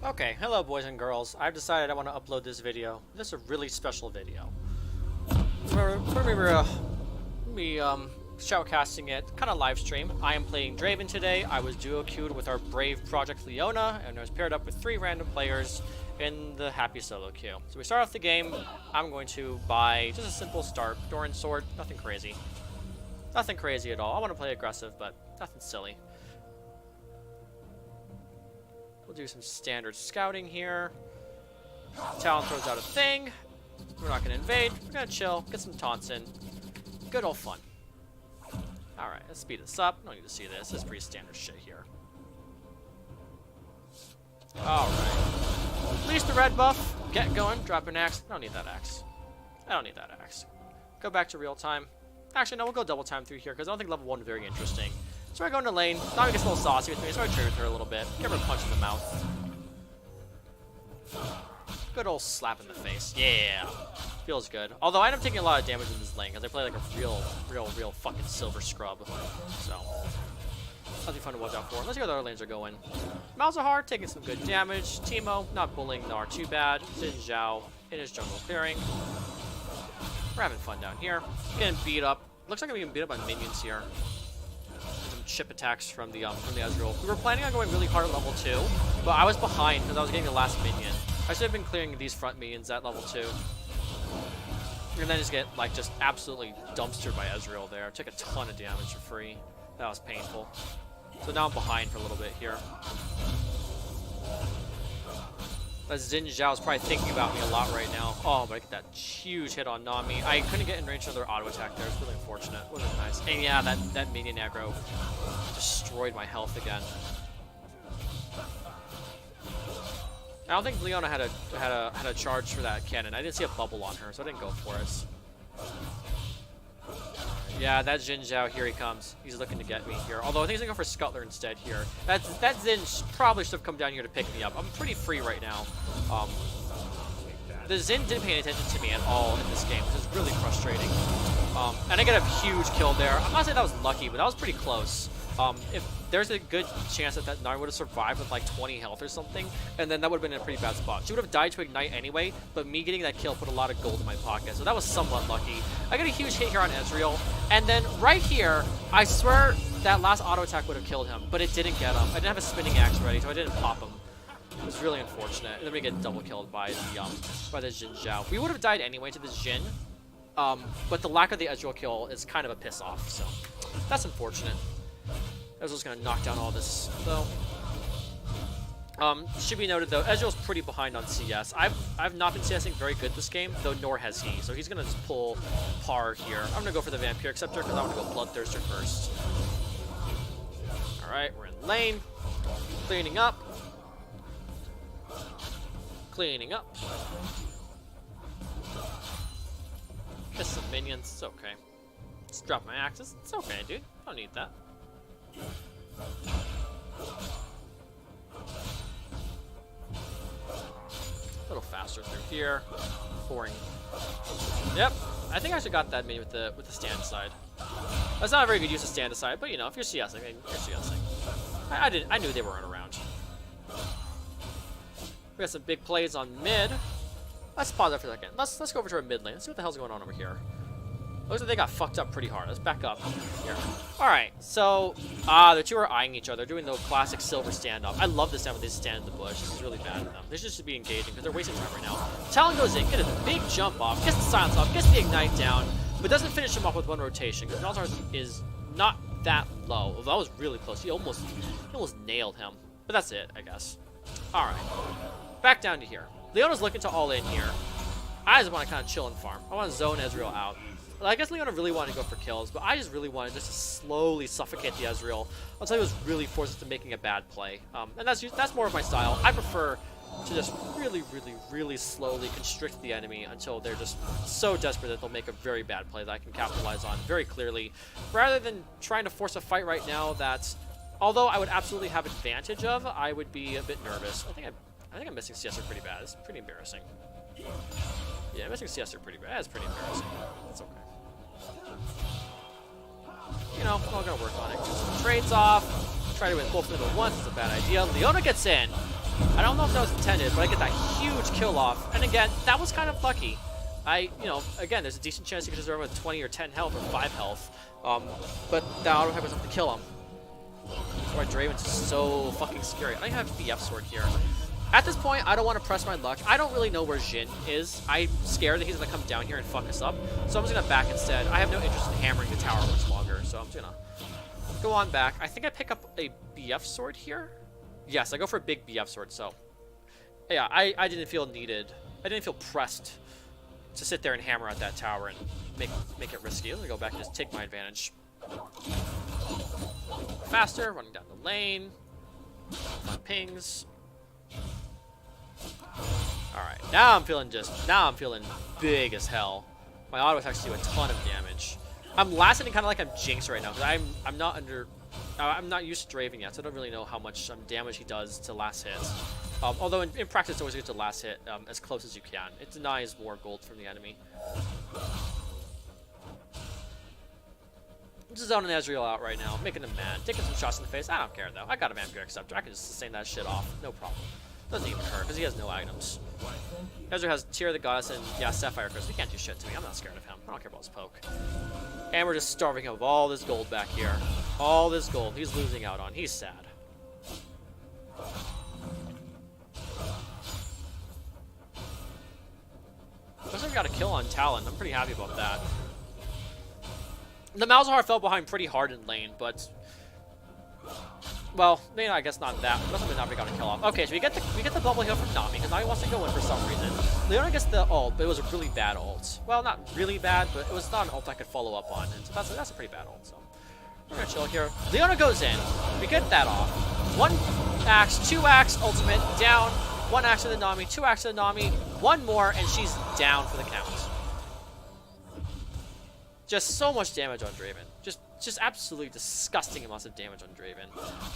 Okay, hello boys and girls. I've decided I want to upload this video. This is a really special video. We're shoutcasting it, kind of live stream. I am playing Draven today. I was duo queued with our brave Project Leona, and I was paired up with 3 random players in the happy solo queue. So we start off the game. I'm going to buy just a simple start. Doran sword, nothing crazy. Nothing crazy at all. I want to play aggressive, but nothing silly. We'll do some standard scouting here. Talon throws out a thing. We're not going to invade. We're going to chill, get some taunts in. Good old fun. Alright, let's speed this up. No need to see this. This is pretty standard shit here. Alright. Release the red buff. Get going. Drop an axe. I don't need that axe. I don't need that axe. Go back to real time. Actually, no, we'll go double time through here because I don't think level 1 is very interesting. So I go into lane. Nami gets a little saucy with me, so I trade with her a little bit. Give her a punch in the mouth. Good old slap in the face. Yeah. Feels good. Although I end up taking a lot of damage in this lane because I play like a real fucking silver scrub. So, nothing fun to watch out for. Let's see how the other lanes are going. Malzahar taking some good damage. Teemo not bullying Gnar too bad. Xin Zhao in his jungle clearing. We're having fun down here. Getting beat up. Looks like I'm getting beat up by minions here. Some chip attacks from the Ezreal. We were planning on going really hard at level 2, but I was behind because I was getting the last minion. I should have been clearing these front minions at level 2. And then just get, like, just absolutely dumpstered by Ezreal there. Took a ton of damage for free. That was painful. So now I'm behind for a little bit here. That Xin Zhao is probably thinking about me a lot right now. Oh, but I get that huge hit on Nami. I couldn't get in range of their auto attack there. It's really unfortunate. Wasn't nice. And yeah, that minion aggro destroyed my health again. I don't think Leona had a charge for that cannon. I didn't see a bubble on her, so I didn't go for it. Yeah, that Xin Zhao, here he comes. He's looking to get me here. Although I think he's gonna go for Scuttler instead here. That Xin probably should have come down here to pick me up. I'm pretty free right now. The Xin didn't pay any attention to me at all in this game, which is really frustrating. And I get a huge kill there. I'm not saying that was lucky, but that was pretty close. If there's a good chance that Gnar would have survived with like 20 health or something, and then that would have been in a pretty bad spot. She would have died to Ignite anyway, but me getting that kill put a lot of gold in my pocket, so that was somewhat lucky. I got a huge hit here on Ezreal, and then right here, I swear that last auto attack would have killed him, but it didn't get him. I didn't have a spinning axe ready, so I didn't pop him. It was really unfortunate. And then we get double killed by the Xin Zhao. We would have died anyway to the Xin, but the lack of the Ezreal kill is kind of a piss off, so that's unfortunate. Ezreal's gonna knock down all this, though. Should be noted, though, Ezreal's pretty behind on CS. I've not been CSing very good this game, though nor has he. So he's gonna just pull par here. I'm gonna go for the Vampire Acceptor because I want to go Bloodthirster first. Alright, we're in lane. Cleaning up. Cleaning up. Kiss some minions. It's okay. Just drop my axes. It's okay, dude. I don't need that. A little faster through here. Boring. Yep. I think I should got that minion with the stand side. That's not a very good use of stand aside, but you know, if you're CSing, you're CSing. I knew they weren't around. We got some big plays on mid. Let's pause that for a second. Let's go over to our mid lane. Let's see what the hell's going on over here. Looks like they got fucked up pretty hard. Let's back up here. Alright, so the two are eyeing each other, doing the classic silver standoff. I love this time when they stand in the bush. This is really bad for them. They should be engaging because they're wasting time right now. Talon goes in, gets a big jump off, gets the silence off, gets the ignite down, but doesn't finish him off with one rotation because Malzahar is not that low. Although that was really close. He almost nailed him. But that's it, I guess. Alright. Back down to here. Leona's looking to all in here. I just want to kind of chill and farm. I want to zone Ezreal out. I guess Leona really wanted to go for kills, but I just really wanted just to slowly suffocate the Ezreal until he was really forced into making a bad play. And that's more of my style. I prefer to just really slowly constrict the enemy until they're just so desperate that they'll make a very bad play that I can capitalize on very clearly, rather than trying to force a fight right now that, although I would absolutely have advantage of, I would be a bit nervous. I think I'm missing CSR pretty bad. It's pretty embarrassing. Yeah, I'm missing CSR pretty bad. That's pretty embarrassing. That's okay. You know, I'm gonna work on it. Get some trades off. Try to win both of them at once. It's a bad idea. Leona gets in. I don't know if that was intended, but I get that huge kill off. And again, that was kind of lucky. Again, there's a decent chance you could deserve with 20 or 10 health or 5 health. But that auto attack was enough to kill him. That's why Draven's so fucking scary. I don't have BF sword here. At this point, I don't want to press my luck. I don't really know where Jhin is. I'm scared that he's going to come down here and fuck us up. So I'm just going to back instead. I have no interest in hammering the tower much longer. So I'm just going to go on back. I think I pick up a BF sword here. Yes, I go for a big BF sword. So yeah, I didn't feel needed. I didn't feel pressed to sit there and hammer at that tower and make it risky. Let me go back and just take my advantage. Faster, running down the lane. On pings. Alright, now I'm feeling big as hell. My auto attacks do a ton of damage. I'm last hitting kind of like I'm Jinx right now, because I'm not used to Draven yet, so I don't really know how much damage he does to last hits. Although in practice, it's always good to last hit as close as you can. It denies more gold from the enemy. I'm just zoning Ezreal out right now, making him mad, taking some shots in the face. I don't care though. I got a Vampire Acceptor. I can just sustain that shit off, no problem. Doesn't even hurt because he has no items. Ezreal has Tear of the Goddess and yeah, Sapphire Crystal. He can't do shit to me. I'm not scared of him. I don't care about his poke. And we're just starving him of all this gold back here. All this gold he's losing out on. He's sad. Looks like we got a kill on Talon. I'm pretty happy about that. The Malzahar fell behind pretty hard in lane, but well, maybe I guess not that. Doesn't mean Nami got a kill off. Okay, so we get the bubble heal from Nami because Nami wants to go in for some reason. Leona gets the ult, but it was a really bad ult. Well, not really bad, but it was not an ult I could follow up on, and so that's a pretty bad ult. So we're gonna chill here. Leona goes in. We get that off. 1 axe, 2 axe, ultimate down. 1 axe to the Nami, 2 axe to the Nami, 1 more, and she's down for the count. Just so much damage on Draven. Just absolutely disgusting amounts of damage on Draven.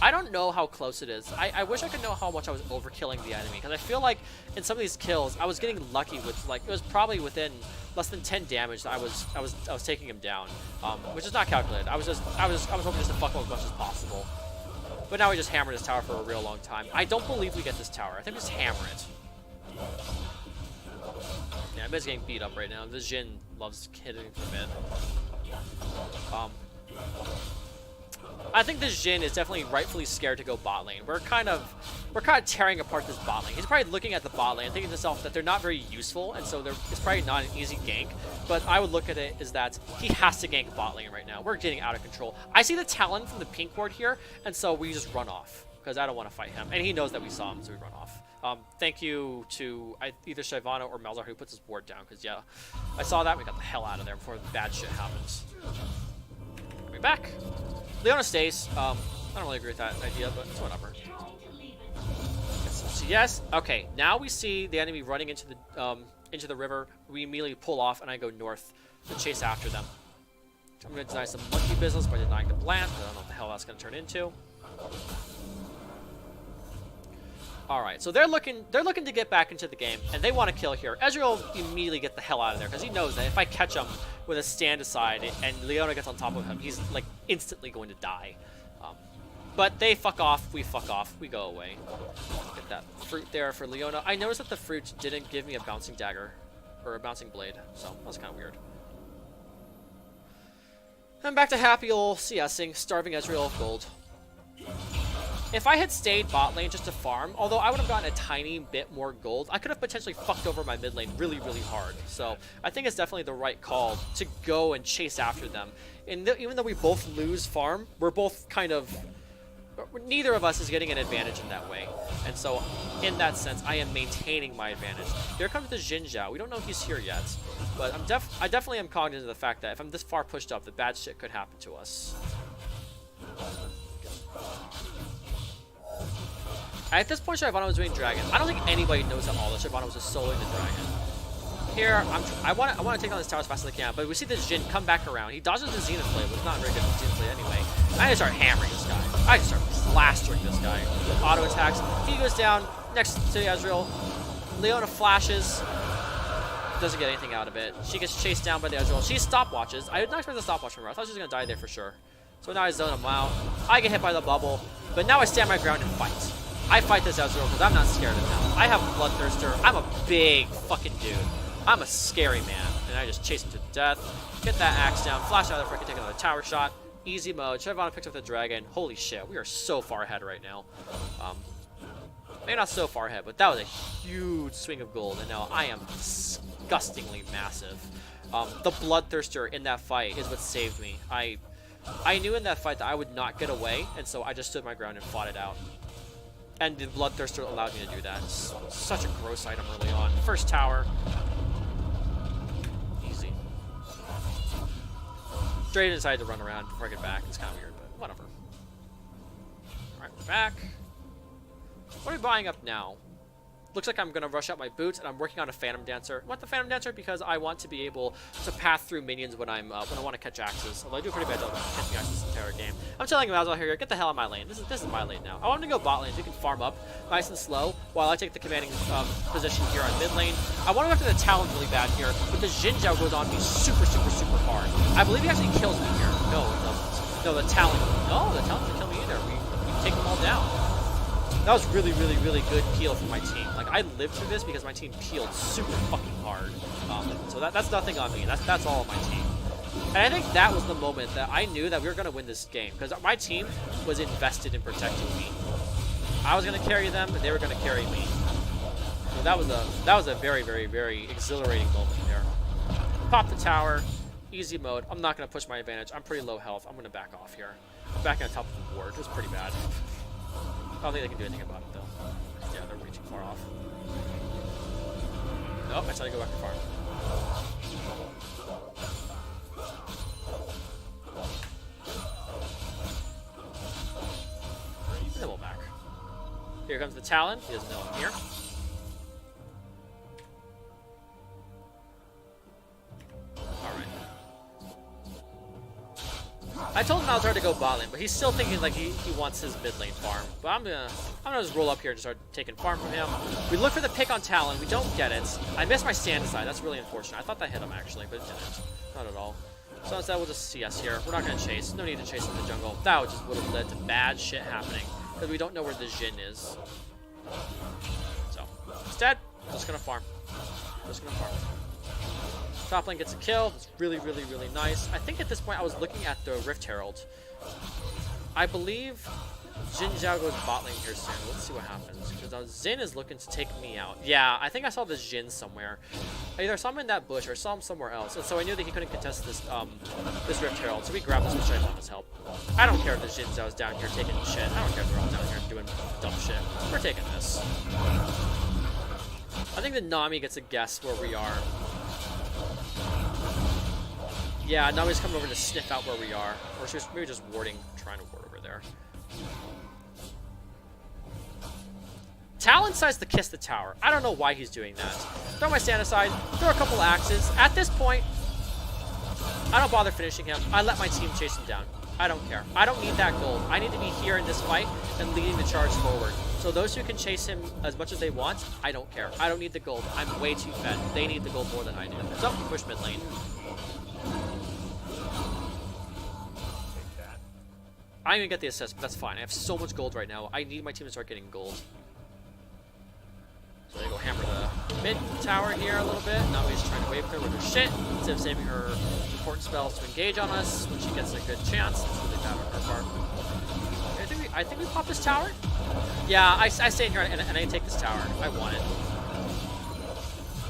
I don't know how close it is. I wish I could know how much I was overkilling the enemy, because I feel like in some of these kills I was getting lucky with, like, it was probably within less than 10 damage that I was taking him down, which is not calculated. I was hoping just to fuck him as much as possible. But now we just hammered this tower for a real long time. I don't believe we get this tower. I think we just hammer it. Yeah, mid's getting beat up right now. The Jhin loves hitting from mid. I think this Jhin is definitely rightfully scared to go bot lane. We're kind of tearing apart this bot lane. He's probably looking at the bot lane and thinking to himself that they're not very useful, and so it's probably not an easy gank. But I would look at it as that he has to gank bot lane right now. We're getting out of control. I see the Talon from the pink ward here, and so we just run off because I don't want to fight him. And he knows that we saw him, so we run off. Thank you to either Shyvana or Malzahar who puts his ward down, because yeah, I saw that. We got the hell out of there before bad shit happens. We're back. Leona stays. I don't really agree with that idea, but it's whatever. So yes, okay. Now we see the enemy running into the river. We immediately pull off, and I go north to chase after them. I'm gonna deny some monkey business by denying the plant. I don't know what the hell that's gonna turn into. All right, so they're looking to get back into the game, and they want to kill here. Ezreal will immediately get the hell out of there because he knows that if I catch him with a stand aside and Leona gets on top of him, he's like instantly going to die. But they fuck off, we go away. Get that fruit there for Leona. I noticed that the fruit didn't give me a bouncing dagger or a bouncing blade, so that was kind of weird. And back to happy old CSing, starving Ezreal of gold. If I had stayed bot lane just to farm, although I would have gotten a tiny bit more gold, I could have potentially fucked over my mid lane really, really hard. So I think it's definitely the right call to go and chase after them. And even though we both lose farm, we're both kind of... Neither of us is getting an advantage in that way. And so, in that sense, I am maintaining my advantage. Here comes the Jhin Zhao. We don't know if he's here yet. But I definitely am cognizant of the fact that if I'm this far pushed up, the bad shit could happen to us. At this point, Shyvana was doing Dragon. I don't think anybody knows at all that Shyvana was just soloing the Dragon. Here, I want to take on this tower as fast as I can, but we see this Jhin come back around. He dodges the Zenith Blade, which is not very good for Zenith Blade anyway. I just start hammering this guy. I just start plastering this guy with auto attacks. He goes down next to Ezreal. Leona flashes. Doesn't get anything out of it. She gets chased down by the Ezreal. She stopwatches. I did not expect the stopwatch from her. I thought she was going to die there for sure. So now I zone him out. I get hit by the bubble, but now I stand my ground and fight. I fight this out zero because I'm not scared of him. I have Bloodthirster. I'm a big fucking dude. I'm a scary man. And I just chase him to death. Get that axe down. Flash out there, freaking take another tower shot. Easy mode. Draven picks up the dragon. Holy shit, we are so far ahead right now. Maybe not so far ahead, but that was a huge swing of gold, and now I am disgustingly massive. The Bloodthirster in that fight is what saved me. I knew in that fight that I would not get away, and so I just stood my ground and fought it out. And the Bloodthirster allowed me to do that. It's such a gross item early on. First tower. Easy. Draven decided to run around before I get back. It's kind of weird, but whatever. Alright, we're back. What are we buying up now? Looks like I'm going to rush out my boots, and I'm working on a Phantom Dancer. I want the Phantom Dancer because I want to be able to path through minions when I want to catch axes. Although I do a pretty bad job of catching axes this entire game. I'm telling you, Malzahar here, get the hell out of my lane. This is my lane now. I want him to go bot lane so he can farm up nice and slow while I take the commanding position here on mid lane. I want to go after the Talon really bad here, but the Xin Zhao goes on me super hard. I believe he actually kills me here. No, it doesn't. No, the Talon. No, the Talon doesn't kill me either. We take them all down. That was really good peel from my team. Like, I lived through this because my team peeled super fucking hard. So that's nothing on me. That's all on my team. And I think that was the moment that I knew that we were going to win this game, because my team was invested in protecting me. I was going to carry them, and they were going to carry me. So that was a very exhilarating moment there. Pop the tower, easy mode. I'm not going to push my advantage. I'm pretty low health. I'm going to back off here. Back on top of the ward. It was pretty bad. I don't think they can do anything about it, though. Yeah, they're reaching far off. Nope, I tried to go back to farm. And then we'll back. Here comes the Talon. He doesn't know I'm here. Alright. I told Malzahar to go bot lane, but he's still thinking like he wants his mid lane farm. But I'm gonna just roll up here and start taking farm from him. We look for the pick on Talon. We don't get it. I missed my stand aside. That's really unfortunate. I thought that hit him actually, but it didn't. Not at all. So instead, we'll just CS here. We're not gonna chase. No need to chase in the jungle. That just would have led to bad shit happening because we don't know where the Xin is. So instead, just gonna farm. Just gonna farm. Top lane gets a kill. It's really nice. I think at this point I was looking at the Rift Herald. I believe Xin Zhao goes bot lane here soon. Let's see what happens. Because Xin is looking to take me out. Yeah, I think I saw this Xin somewhere. I either saw him in that bush or saw him somewhere else. And so I knew that he couldn't contest this this Rift Herald. So we grabbed this which I want his help. I don't care if the Xin Zhao is down here taking shit. I don't care if they're all down here doing dumb shit. We're taking this. I think the Nami gets a guess where we are. Yeah, Nami's coming over to sniff out where we are. Or she's maybe just warding, trying to ward over there. Talon decides to kiss the tower. I don't know why he's doing that. Throw my stand aside, throw a couple axes. At this point, I don't bother finishing him. I let my team chase him down. I don't care. I don't need that gold. I need to be here in this fight and leading the charge forward. So those who can chase him as much as they want, I don't care. I don't need the gold. I'm way too fed. They need the gold more than I do. So, push mid lane. I'm gonna get the assist, but that's fine. I have so much gold right now. I need my team to start getting gold. So they go hammer the mid tower here a little bit. Now we're just trying to wave her with her shit instead of saving her important spells to engage on us when she gets a good chance. That's really bad on her part. I think we pop this tower. Yeah, I stay in here and I take this tower. I want it.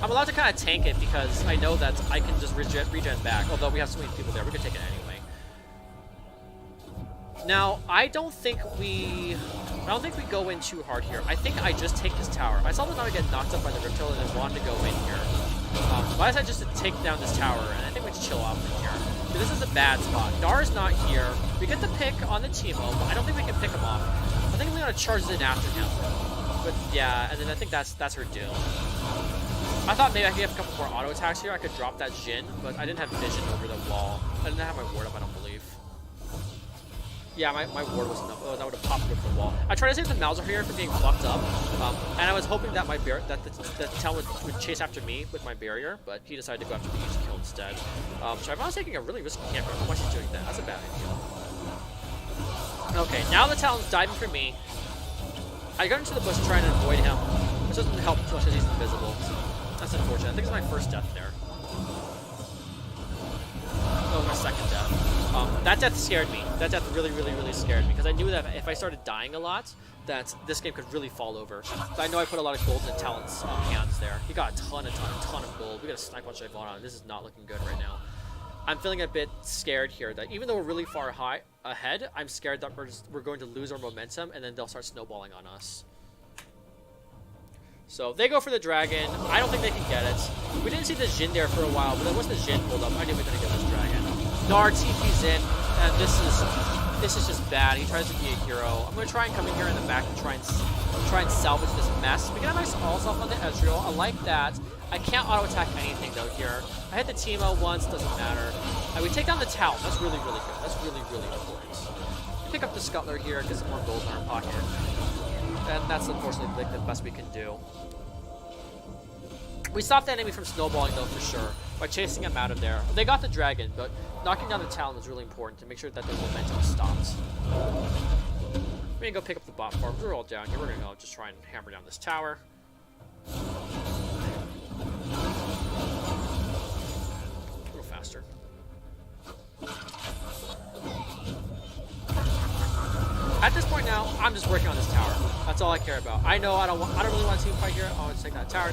I'm allowed to kind of tank it because I know that I can just regen back. Although we have so many people there, we can take it anyway. Now, I don't think we go in too hard here. I think I just take this tower. I saw the Nami get knocked up by the Rift Herald and I wanted to go in here. But I decided just to take down this tower, and I think we just chill off from here. Because this is a bad spot. Dar's not here. We get the pick on the Teemo, but I don't think we can pick him off. I think we're gonna charge in after him. But yeah, and then I think that's her doom. I thought maybe I could have a couple more auto attacks here. I could drop that Jhin, but I didn't have vision over the wall. I didn't have my ward up, I don't believe. Yeah, my ward wasn't up. Oh, that would have popped over the wall. I tried to save the Malzahar here from being fucked up, and I was hoping that the Talon would chase after me with my barrier, but he decided to go after the easy kill instead. So I'm taking a really risky camp. I don't know why she's doing that. That's a bad idea. Okay, now the Talon's diving for me. I got into the bush trying to avoid him, which doesn't help too much because he's invisible. So that's unfortunate. I think it's my first death there. Oh, my second death. That death scared me. That death really, really, really scared me because I knew that if I started dying a lot, that this game could really fall over. But I know I put a lot of gold in Talon's hands there. He got a ton of gold. We got to snipe on Shyvana. This is not looking good right now. I'm feeling a bit scared here that even though we're really far ahead, I'm scared that we're going to lose our momentum and then they'll start snowballing on us. So they go for the dragon. I don't think they can get it. We didn't see the Jhin there for a while, but then once the Jhin pulled up, I knew we were going to get this dragon. Gnar TP's in, and this is just bad. He tries to be a hero. I'm going to try and come in here in the back and try and salvage this mess. We get a nice all-off on the Ezreal. I like that. I can't auto-attack anything, though, here. I hit the Teemo once, doesn't matter. We take down the Talon. That's really, really good. That's really, really important. We pick up the Scuttler here, get some more gold in our pocket. And that's unfortunately like the best we can do. We stopped the enemy from snowballing, though, for sure, by chasing him out of there. They got the dragon, but knocking down the Talon was really important to make sure that their momentum stopped. We're going to go pick up the bot farms. We're all down here. We're going to go just try and hammer down this tower. A little faster. At this point now, I'm just working on this tower. That's all I care about. I know I don't really want a team fight here. I want to take that tower.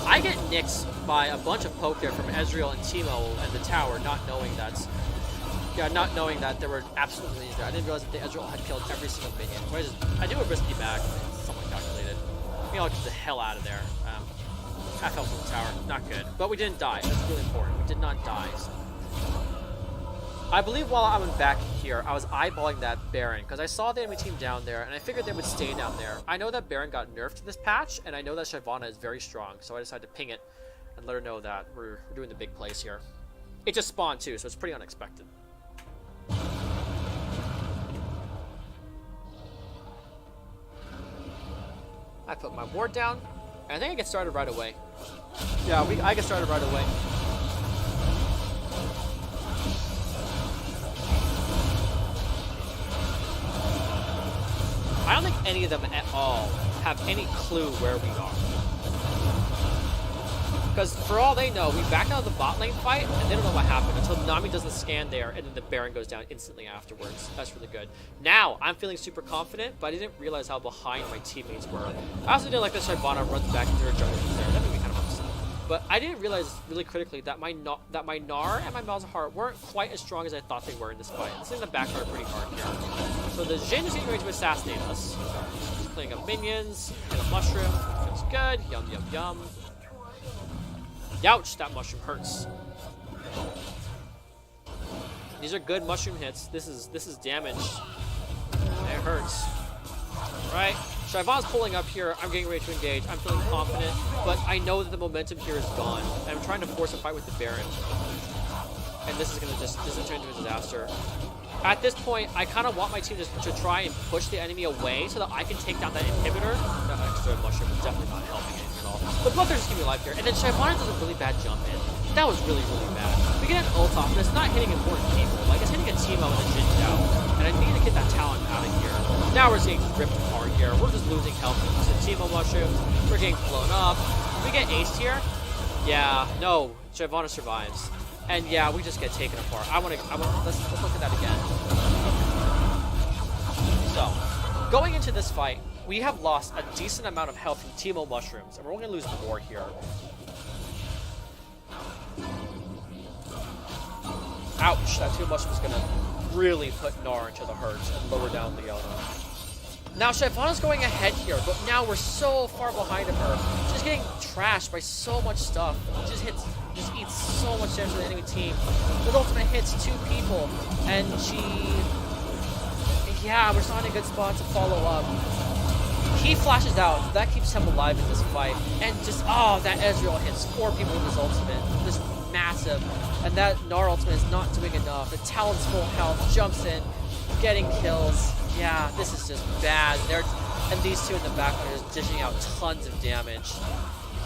I get nicked by a bunch of poke there from Ezreal and Teemo and the tower, not knowing that there were absolute minions there. I didn't realize that the Ezreal had killed every single minion. So I do a risky back. Somewhat calculated. Maybe I'll get the hell out of there. Half health on the tower, not good. But we didn't die. That's really important. We did not die. So. I believe while I was back here, I was eyeballing that Baron because I saw the enemy team down there and I figured they would stay down there. I know that Baron got nerfed this patch and I know that Shyvana is very strong, so I decided to ping it and let her know that we're doing the big plays here. It just spawned too, so it's pretty unexpected. I put my ward down and I think I get started right away. Yeah, I get started right away. I don't think any of them at all have any clue where we are. Because for all they know, we backed out of the bot lane fight, and they don't know what happened until Nami does the scan there, and then the Baron goes down instantly afterwards. That's really good. Now, I'm feeling super confident, but I didn't realize how behind my teammates were. I also didn't like that Shyvana runs back into her jungle there. That made me kind of upset. But I didn't realize really critically that my Gnar and my Malzahar weren't quite as strong as I thought they were in this fight. This is in the backguard pretty hard here. So the Jhin is getting ready to assassinate us. He's playing up minions, and a mushroom. Feels good. Yum, yum, yum. Ouch, that mushroom hurts. These are good mushroom hits. This is damage. It hurts. Right? Shyvana's pulling up here. I'm getting ready to engage. I'm feeling confident, but I know that the momentum here is gone. And I'm trying to force a fight with the Baron. And this is turn into a disaster. At this point, I kind of want my team to try and push the enemy away so that I can take down that inhibitor. That extra mushroom is definitely not helping anything at all. But Bloodthirst is keeping me alive here. And then Shyvana does a really bad jump in. That was really, really bad. We get an ult off, but it's not hitting important people. Like, it's hitting a Teemo and a Jhin down. And I need to get that Talon out of here. Now we're seeing ripped apart here. We're just losing health to Teemo mushrooms. We're getting blown up. If we get aced here, yeah, no, Shyvana survives. And yeah, we just get taken apart. Let's look at that again. So, going into this fight, we have lost a decent amount of health from Teemo mushrooms, and we're only gonna lose more here. Ouch, that Teemo mushroom is gonna really put Gnar into the hurt and lower down Leona. Now Shyvana's going ahead here, but now we're so far behind of her. She's getting trashed by so much stuff. Just eats so much damage to the enemy team. The ultimate hits 2 people, and yeah, we're not in a good spot to follow up. He flashes out. That keeps him alive in this fight. And just, that Ezreal hits 4 people with his ultimate. Just massive. And that Gnar ultimate is not doing enough. The Talon's full health, jumps in, getting kills. Yeah, this is just bad. And these two in the back are just dishing out tons of damage.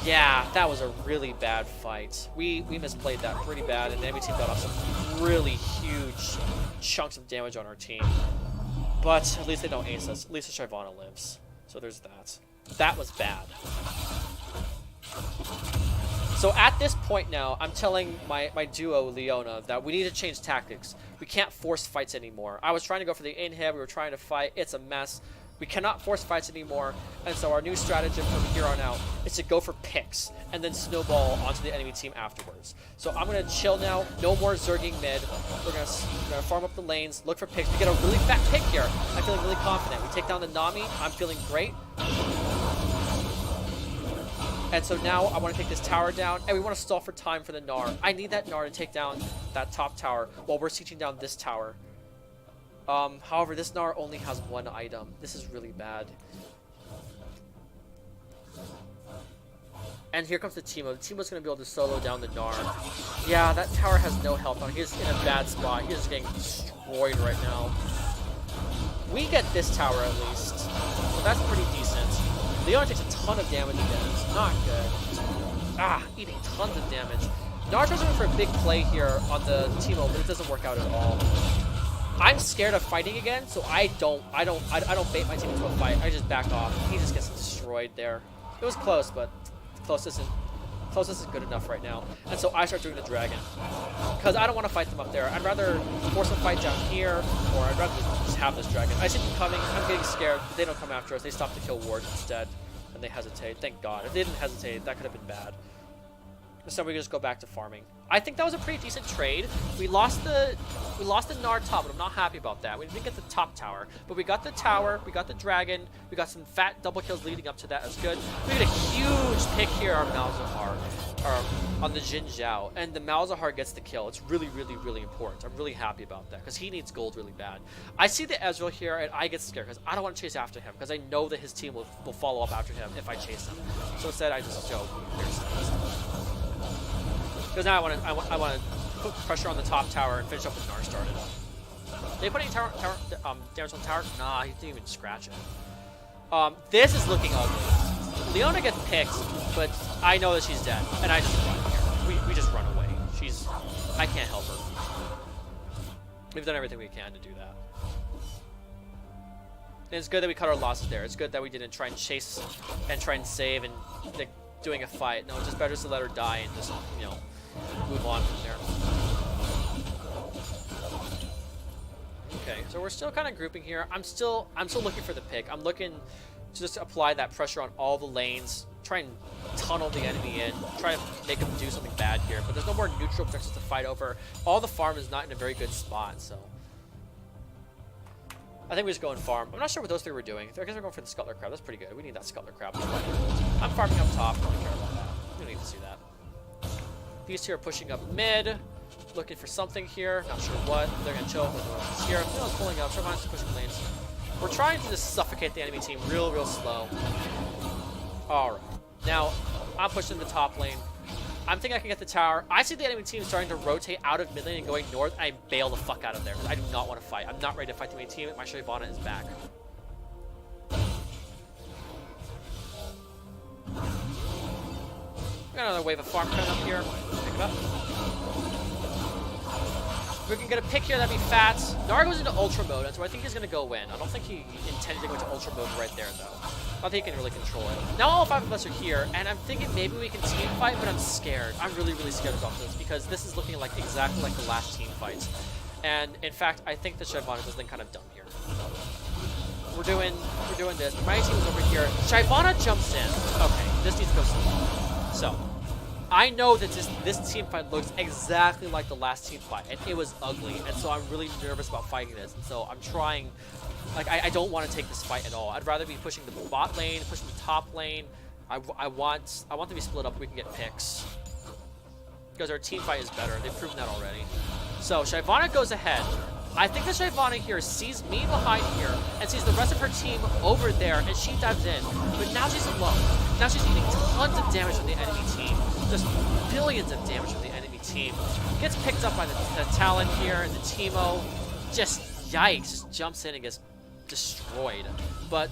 Yeah, that was a really bad fight. We misplayed that pretty bad, and the enemy team got off some really huge chunks of damage on our team. But at least they don't ace us. At least the Shyvana lives. So there's that. That was bad. So at this point now, I'm telling my duo, Leona, that we need to change tactics. We can't force fights anymore. I was trying to go for the inhib, we were trying to fight, it's a mess. We cannot force fights anymore, and so our new strategy from here on out is to go for picks, and then snowball onto the enemy team afterwards. So I'm going to chill now, no more zerging mid. We're going to farm up the lanes, look for picks. We get a really fat pick here. I'm feeling really confident. We take down the Nami, I'm feeling great. And so now I want to take this tower down, and we want to stall for time for the Gnar. I need that Gnar to take down that top tower while we're sieging down this tower. However, this Gnar only has one item. This is really bad. And here comes the Teemo. The Teemo's going to be able to solo down the Gnar. Yeah, that tower has no health on. He's in a bad spot. He's just getting destroyed right now. We get this tower at least. So that's pretty decent. Leona takes a ton of damage again. It's not good. Eating tons of damage. Gnar tries to go for a big play here on the Teemo, but it doesn't work out at all. I'm scared of fighting again, so I don't bait my team into a fight. I just back off. He just gets destroyed there. It was close, but close isn't good enough right now. And so I start doing the dragon. Because I don't want to fight them up there. I'd rather force a fight down here, or I'd rather just have this dragon. I see them coming, I'm getting scared, but they don't come after us. They stop to kill ward instead. And they hesitate. Thank God. If they didn't hesitate, that could have been bad. So we just go back to farming. I think that was a pretty decent trade. We lost the Gnar top, but I'm not happy about that. We didn't get the top tower, but we got the tower, we got the dragon, we got some fat double kills leading up to that. That's good. We get a huge pick here on Malzahar, or on the Jin Zhao, and the Malzahar gets the kill. It's really, really, really important. I'm really happy about that because he needs gold really bad. I see the Ezreal here, and I get scared because I don't want to chase after him because I know that his team will follow up after him if I chase him. So instead, I just joke. Because now I want to put pressure on the top tower and finish up what Gnar started. Did they put any damage on the tower? Nah, he didn't even scratch it. This is looking ugly. Leona gets picked, but I know that she's dead, and I just run here. We just run away. I can't help her. We've done everything we can to do that. And it's good that we cut our losses there. It's good that we didn't try and chase and try and save and like, doing a fight. No, it's just better to let her die and just, you know, move on from there. Okay, so we're still kind of grouping here. I'm still looking for the pick. I'm looking to just apply that pressure on all the lanes, try and tunnel the enemy in, try to make them do something bad here. But there's no more neutral objectives to fight over. All the farm is not in a very good spot, so I think we just go and farm. I'm not sure what those three were doing. I guess we're going for the Scuttler Crab. That's pretty good. We need that Scuttler Crab. I'm farming up top. I don't care about that. We don't need to see that. These two are pushing up mid, looking for something here. Not sure what. They're going to chill with the here. No one's pulling up. Shyvana's pushing lanes. We're trying to just suffocate the enemy team real slow. Alright. Now, I'm pushing the top lane. I'm thinking I can get the tower. I see the enemy team starting to rotate out of mid lane and going north. I bail the fuck out of there because I do not want to fight. I'm not ready to fight the enemy team. My Shyvana is back. We got another wave of farm coming up here. Pick it up. If we can get a pick here, that'd be fat. Gnar goes into ultra mode, and so I think he's gonna go win. I don't think he intended to go into ultra mode right there, though. I don't think he can really control it. Now all five of us are here, and I'm thinking maybe we can team fight, but I'm scared. I'm really scared about this because this is looking like exactly like the last team fight. And in fact, I think the Shyvana is then kind of done here. We're doing this. My team is over here. Shyvana jumps in. Okay, this needs to go slow. So, I know that this team fight looks exactly like the last team fight, and it was ugly, and so I'm really nervous about fighting this, and so I'm trying, like, I don't want to take this fight at all. I'd rather be pushing the bot lane, pushing the top lane. I want them to be split up so we can get picks. Because our team fight is better, they've proven that already. So, Shyvana goes ahead. I think the Shyvana here sees me behind here and sees the rest of her team over there, and she dives in. But now she's alone. Now she's eating tons of damage from the enemy team. Just billions of damage from the enemy team. Gets picked up by the Talon here, and the Teemo just, yikes, just jumps in and gets destroyed. But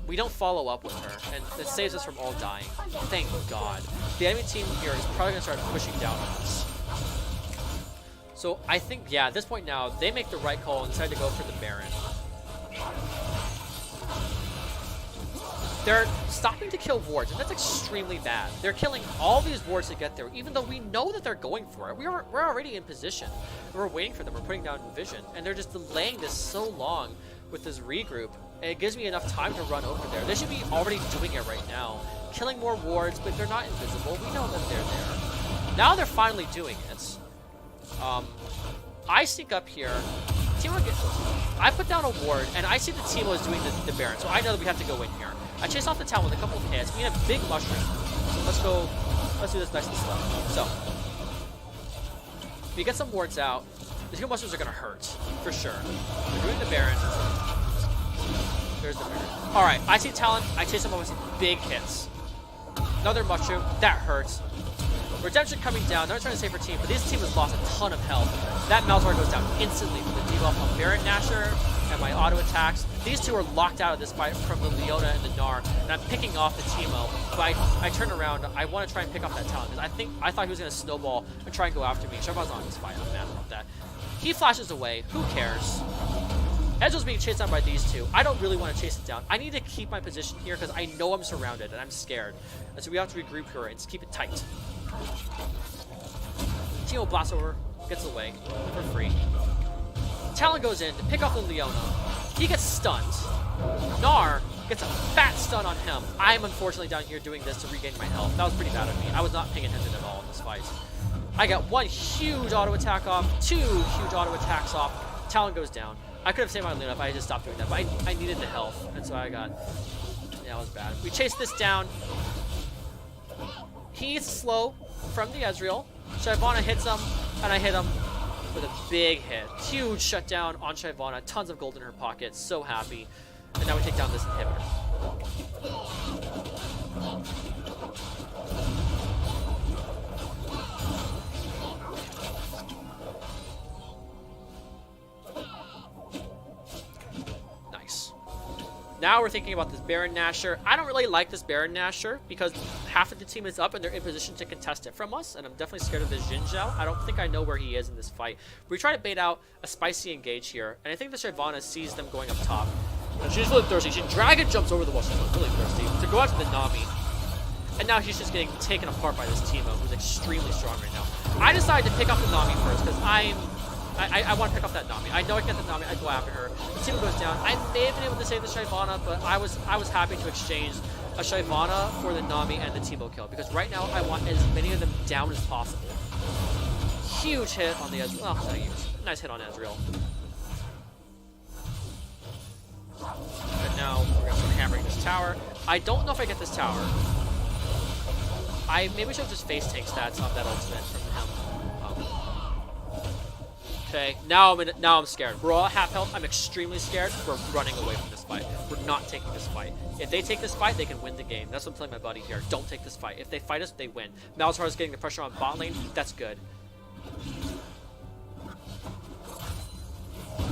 we don't follow up with her, and it saves us from all dying. Thank God. The enemy team here is probably going to start pushing down on us. So I think, yeah, at this point now, they make the right call and decide to go for the Baron. they're stopping to kill wards, and that's extremely bad. They're killing all these wards to get there, even though we know that they're going for it. We're already in position. We're waiting for them. We're putting down vision, and they're just delaying this so long with this regroup. And it gives me enough time to run over there. They should be already doing it right now, killing more wards, but they're not invisible. We know that they're there. Now they're finally doing it. I sneak up here. I put down a ward, and I see that Teemo is doing the Baron, so I know that we have to go in here. I chase off the town with a couple of hits. We need a big mushroom. So let's do this nice and slow. So, if you get some wards out, the two mushrooms are going to hurt, for sure. We're doing the Baron. There's the Baron. Alright, I see Talon. I chase him up with some big hits. Another mushroom. That hurts. Redemption coming down. They're trying to save her team, but this team has lost a ton of health. That Malzahar goes down instantly from the debuff on Baron Nashor and my auto attacks. These two are locked out of this fight from the Leona and the Gnar, and I'm picking off the Teemo. But I turn around. I want to try and pick off that Talon because I thought he was going to snowball and try and go after me. Sharvan's on this fight. I'm mad about that. He flashes away. Who cares? Ezreal's being chased down by these two. I don't really want to chase it down. I need to keep my position here because I know I'm surrounded and I'm scared. And so we have to regroup here and just keep it tight. Teemo blasts over, gets away for free. Talon goes in to pick off the Leona. He gets stunned. Gnar gets a fat stun on him. I'm unfortunately down here doing this to regain my health. That was pretty bad of me. I was not paying attention at all in this fight. I got one huge auto attack off, two huge auto attacks off. Talon goes down. I could have saved my Leona if I had just stopped doing that, but I needed the health, and so I got... Yeah, it was bad. We chase this down. He's slow from the Ezreal. Shyvana hits him, and I hit him with a big hit. Huge shutdown on Shyvana. Tons of gold in her pocket. So happy. And now we take down this inhibitor. Now we're thinking about this Baron Nashor. I don't really like this Baron Nashor because half of the team is up and they're in position to contest it from us, and I'm definitely scared of this Xin Zhao. I don't think I know where he is in this fight. We try to bait out a spicy engage here, and I think the Shyvana sees them going up top. And she's really thirsty. She dragon jumps over the wall. She's really thirsty to go out to the Nami. And now she's just getting taken apart by this Teemo, who's extremely strong right now. I decided to pick up the Nami first because I want to pick up that Nami. I know I can get the Nami. I go after her. The Teemo goes down. I may have been able to save the Shyvana, but I was happy to exchange a Shyvana for the Nami and the Teemo kill because right now I want as many of them down as possible. Huge hit on the Ezreal. Oh, not huge. Nice hit on Ezreal. And now we're gonna start hammering this tower. I don't know if I get this tower. Maybe I should have just face tank stats on that ultimate from him. Okay, now I'm scared. We're all at half health. I'm extremely scared. We're running away from this fight. We're not taking this fight. If they take this fight, they can win the game. That's what I'm telling my buddy here. Don't take this fight. If they fight us, they win. Malzahar is getting the pressure on bot lane. That's good.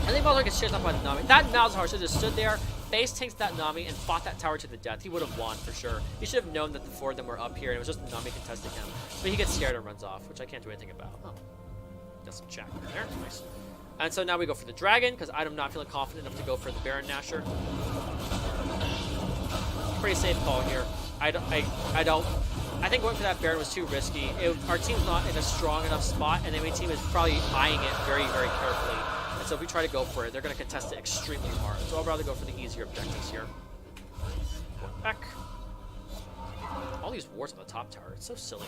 I think Malzahar gets chased off by the Nami. That Malzahar should have just stood there, face tanks that Nami, and fought that tower to the death. He would have won for sure. He should have known that the four of them were up here, and it was just the Nami contesting him. But he gets scared and runs off, which I can't do anything about. Oh. Got some Jack in there. Nice. And so now we go for the dragon, because I'm not feeling confident enough to go for the Baron Nashor. Pretty safe call here. I think going for that Baron was too risky. Our team's not in a strong enough spot, and the enemy team is probably eyeing it very, very carefully. And so if we try to go for it, they're going to contest it extremely hard. So I'll rather go for the easier objectives here. Back. All these wards on the top tower. It's so silly.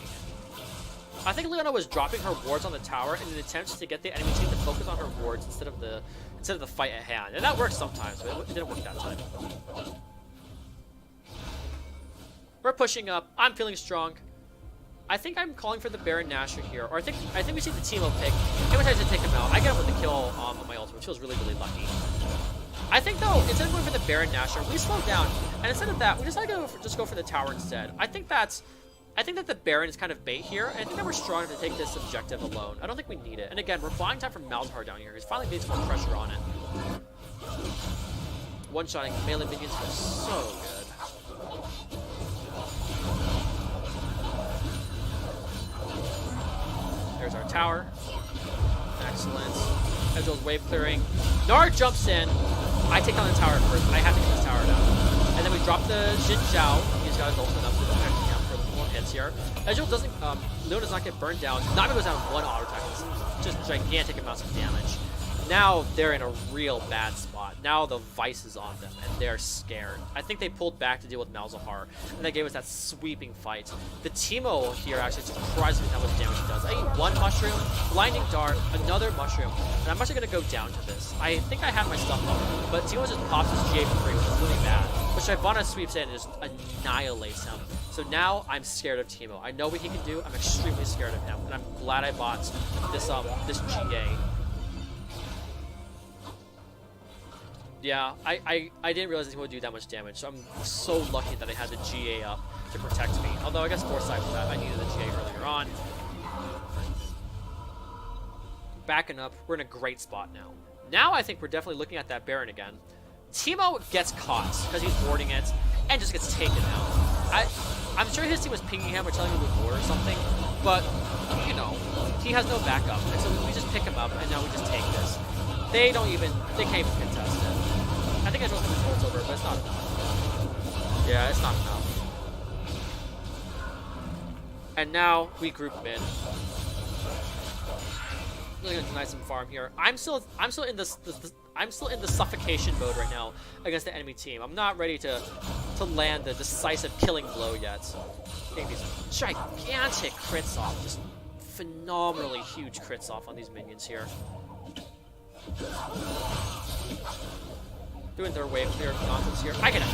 I think Leona was dropping her wards on the tower in an attempt to get the enemy team to focus on her wards instead of the fight at hand. And that works sometimes, but it didn't work that time. We're pushing up. I'm feeling strong. I think I'm calling for the Baron Nashor here. Or I think we see the Teemo pick. Every time to take him out, I get him with the kill on my ultimate, which feels really, really lucky. I think, though, instead of going for the Baron Nashor, we slow down. And instead of that, we decided to just go for the tower instead. I think that the Baron is kind of bait here, and I think that we're strong enough to take this objective alone. I don't think we need it. And again, we're buying time from Malzahar down here. He's finally made some more pressure on it. One-shotting melee minions feels so good. There's our tower. Excellent. Ezreal's wave clearing. Gnar jumps in. I take down the tower first, but I have to get this tower down. And And then we drop the Xin Zhao. He's got his ult enough to protect him for more hits here. Ezreal doesn't, Leon does not get burned down. Nami goes down one auto attack. It's just gigantic amounts of damage. Now they're in a real bad spot. Now the Vice is on them, and they're scared. I think they pulled back to deal with Malzahar, and they gave us that sweeping fight. The Teemo here actually surprised me how much damage he does. I eat one mushroom, blinding dart, another mushroom, and I'm actually going to go down to this. I think I have my stuff up, but Teemo just pops his GA for free, which is really bad. But Shyvana sweeps in and just annihilates him. So now I'm scared of Teemo. I know what he can do. I'm extremely scared of him, and I'm glad I bought this GA. Yeah, I didn't realize he would do that much damage, so I'm so lucky that I had the GA up to protect me. Although I guess foresight for that, I needed the GA earlier on. Backing up, we're in a great spot now. Now I think we're definitely looking at that Baron again. Teemo gets caught because he's boarding it and just gets taken out. I'm sure his team was pinging him or telling him to board or something, but, you know, he has no backup. And so we just pick him up, and now we just take this. They can't even contest it. I think I just put the ults over, but it's not enough. Yeah, it's not enough. And now we group mid. Really gonna deny some farm here. I'm still in the suffocation mode right now against the enemy team. I'm not ready to land the decisive killing blow yet. Getting these gigantic crits off, just phenomenally huge crits off on these minions here. Doing their wave clear nonsense here. I get a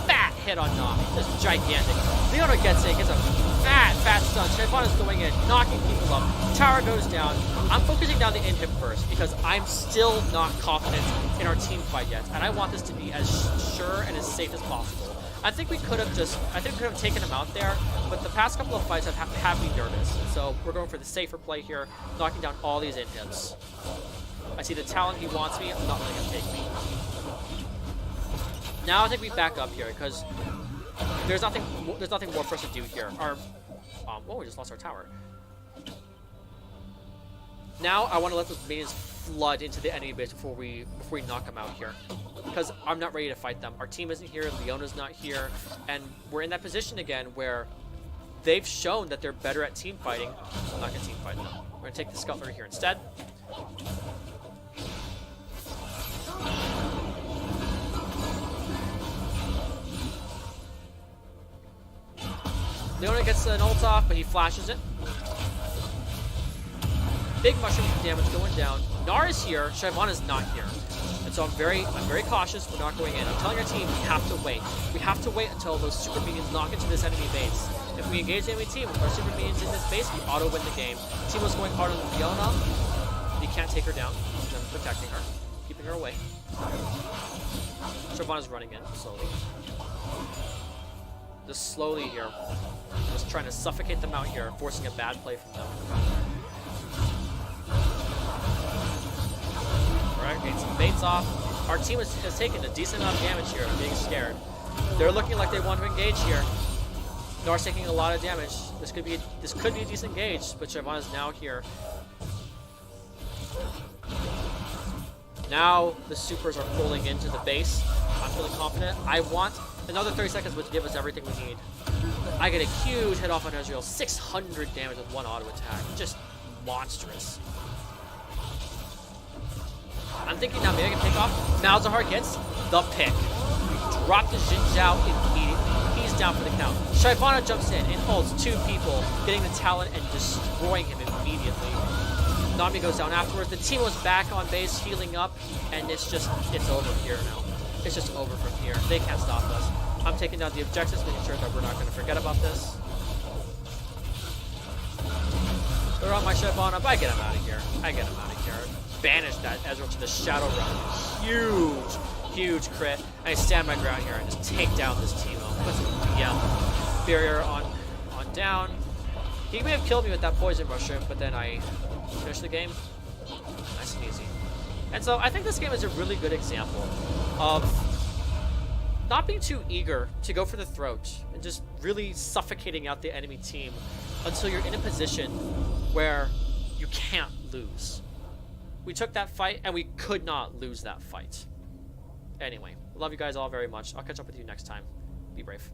fat hit on Nami. Just gigantic. Leona gets it, gets a fat stun. Shyvana's going in, knocking people up. Tower goes down. I'm focusing down the inhib first because I'm still not confident in our team fight yet. And I want this to be as sure and as safe as possible. I think we could have taken him out there, but the past couple of fights have me nervous. So we're going for the safer play here, knocking down all these inhibs. I see the talent he wants me. I'm not letting him take me. Now I think we back up here because there's nothing more for us to do here. We just lost our tower. Now I want to let those minions flood into the enemy base before we knock them out here, because I'm not ready to fight them. Our team isn't here. Leona's not here, and we're in that position again where they've shown that they're better at team fighting. I'm not gonna team fight them. We're gonna take the Scuttler here instead. Leona gets an ult off, but he flashes it. Big mushroom damage going down. Nara's here, Shyvana's not here. And so I'm very cautious. We're not going in. I'm telling our team we have to wait. We have to wait until those super minions knock into this enemy base. If we engage the enemy team with our super minions in this base, we auto win the game. Teemo's going hard on Leona. He can't take her down. I'm protecting her, keeping her away. Shyvana's running in slowly. Just slowly here. Just trying to suffocate them out here, forcing a bad play from them. Alright, getting some baits off. Our team has taken a decent amount of damage here. I'm being scared. They're looking like they want to engage here. Nara's taking a lot of damage. This could be a decent engage, but Shyvana's now here. Now the supers are pulling into the base. I'm feeling confident. I want another 30 seconds would give us everything we need. I get a huge hit off on Ezreal. 600 damage with one auto attack. Just monstrous. I'm thinking now maybe I can pick off. Malzahar gets the pick. Drop the Xin Zhao immediately. He's down for the count. Shyvana jumps in and holds two people, getting the talent and destroying him immediately. Nami goes down afterwards. The team was back on base, healing up, and it's over here now. It's just over from here. They can't stop us. I'm taking down the objectives, making sure that we're not going to forget about this. They're on my Shyvana, but I get him out of here. Banish that Ezreal to the Shadow Realm. Huge crit. And I stand my ground here and just take down this Teemo. Put some BM barrier on down. He may have killed me with that poison mushroom, but then I finished the game. Nice and easy. And so I think this game is a really good example of not being too eager to go for the throat and just really suffocating out the enemy team until you're in a position where you can't lose. We took that fight and we could not lose that fight. Anyway, I love you guys all very much. I'll catch up with you next time. Be brave.